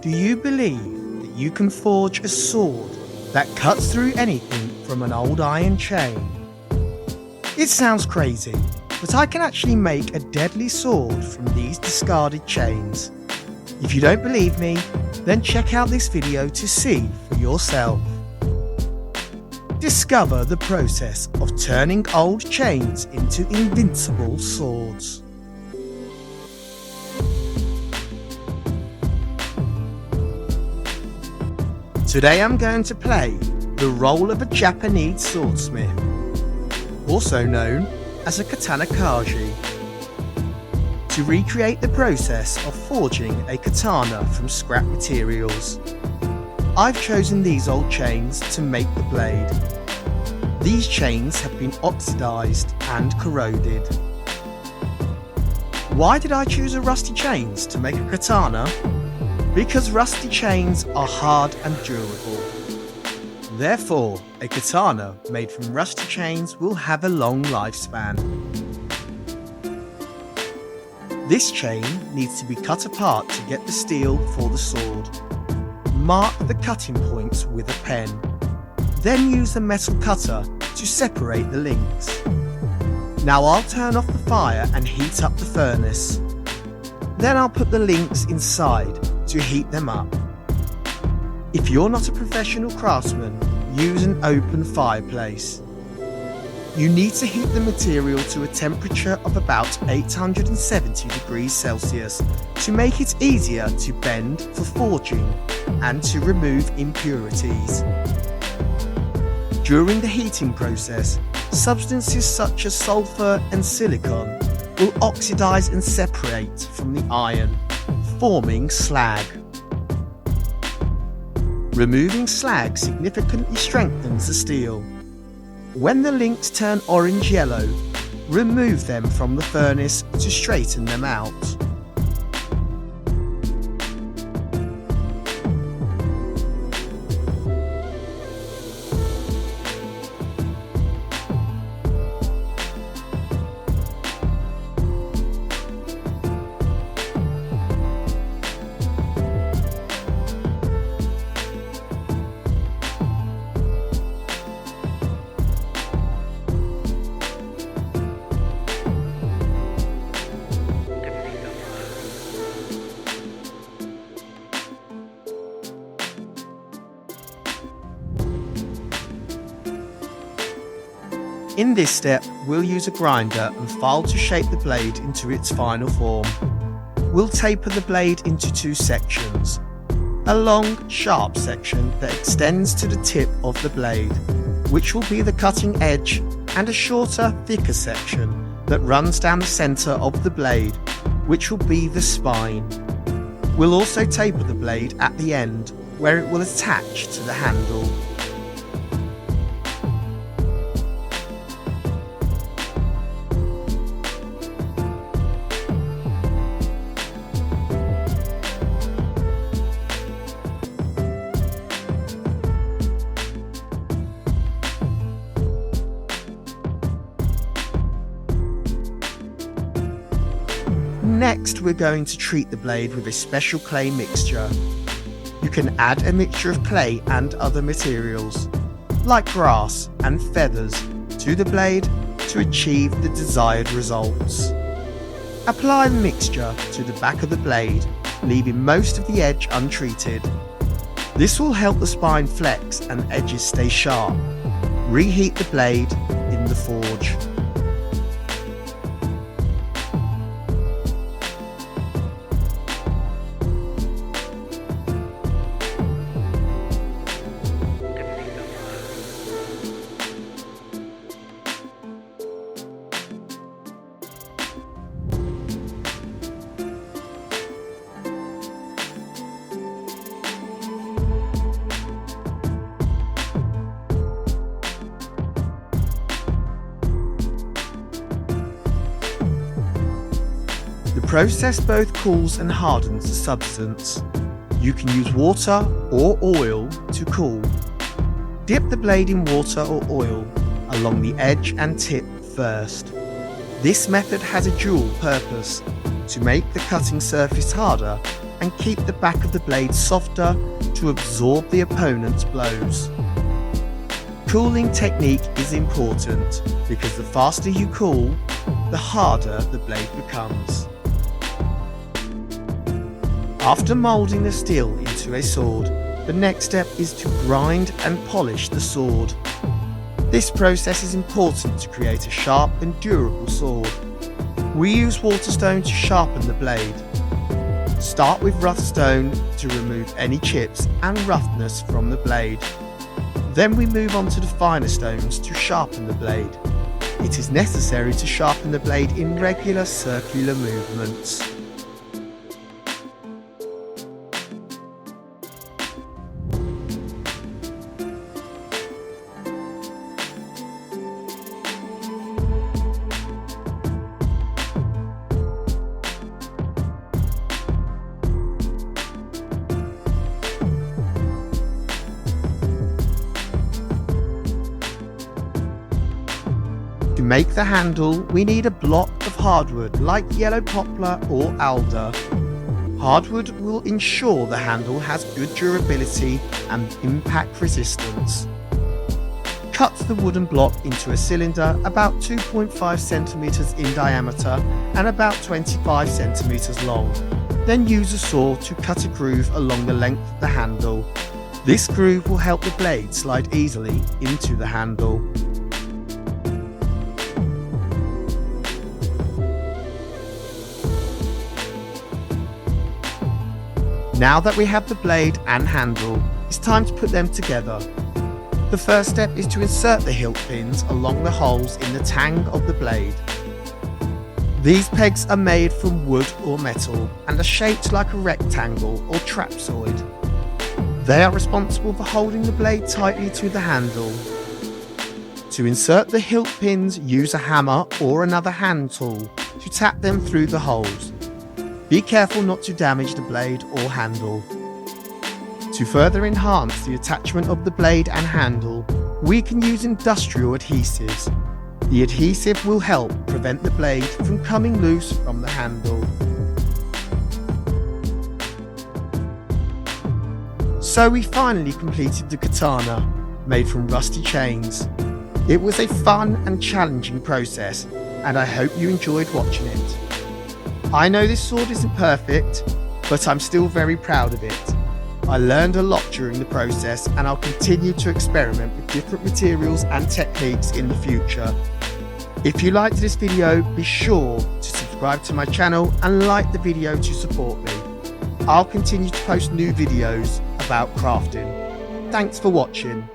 Do you believe that you can forge a sword that cuts through anything from an old iron chain? It sounds crazy, but I can actually make a deadly sword from these discarded chains. If you don't believe me, then check out this video to see for yourself. Discover the process of turning old chains into invincible swords. Today I'm going to play the role of a Japanese swordsmith, also known as a katana kaji, to recreate the process of forging a katana from scrap materials. I've chosen these old chains to make the blade. These chains have been oxidized and corroded. Why did I choose rusty chains to make a katana? Because rusty chains are hard and durable. Therefore, a katana made from rusty chains will have a long lifespan. This chain needs to be cut apart to get the steel for the sword. Mark the cutting points with a pen. Then use the metal cutter to separate the links. Now I'll turn off the fire and heat up the furnace. Then I'll put the links inside to heat them up. If you're not a professional craftsman, use an open fireplace. You need to heat the material to a temperature of about 870 degrees Celsius to make it easier to bend for forging and to remove impurities. During the heating process, substances such as sulfur and silicon will oxidize and separate from the iron, forming slag. Removing slag significantly strengthens the steel. When the links turn orange-yellow, remove them from the furnace to straighten them out. In this step, we'll use a grinder and file to shape the blade into its final form. We'll taper the blade into two sections. A long, sharp section that extends to the tip of the blade, which will be the cutting edge, and a shorter, thicker section that runs down the centre of the blade, which will be the spine. We'll also taper the blade at the end, where it will attach to the handle. Next, we're going to treat the blade with a special clay mixture. You can add a mixture of clay and other materials, like grass and feathers, to the blade to achieve the desired results. Apply the mixture to the back of the blade, leaving most of the edge untreated. This will help the spine flex and edges stay sharp. Reheat the blade in the forge. The process both cools and hardens the substance. You can use water or oil to cool. Dip the blade in water or oil along the edge and tip first. This method has a dual purpose: to make the cutting surface harder and keep the back of the blade softer to absorb the opponent's blows. Cooling technique is important because the faster you cool, the harder the blade becomes. After moulding the steel into a sword, the next step is to grind and polish the sword. This process is important to create a sharp and durable sword. We use waterstone to sharpen the blade. Start with rough stone to remove any chips and roughness from the blade. Then we move on to the finer stones to sharpen the blade. It is necessary to sharpen the blade in regular circular movements. To make the handle, we need a block of hardwood like yellow poplar or alder. Hardwood will ensure the handle has good durability and impact resistance. Cut the wooden block into a cylinder about 2.5 centimeters in diameter and about 25 centimeters long. Then use a saw to cut a groove along the length of the handle. This groove will help the blade slide easily into the handle. Now that we have the blade and handle, it's time to put them together. The first step is to insert the hilt pins along the holes in the tang of the blade. These pegs are made from wood or metal and are shaped like a rectangle or trapezoid. They are responsible for holding the blade tightly to the handle. To insert the hilt pins, use a hammer or another hand tool to tap them through the holes. Be careful not to damage the blade or handle. To further enhance the attachment of the blade and handle, we can use industrial adhesives. The adhesive will help prevent the blade from coming loose from the handle. So we finally completed the katana, made from rusty chains. It was a fun and challenging process, and I hope you enjoyed watching it. I know this sword isn't perfect, but I'm still very proud of it. I learned a lot during the process, and I'll continue to experiment with different materials and techniques in the future. If you liked this video, be sure to subscribe to my channel and like the video to support me. I'll continue to post new videos about crafting. Thanks for watching.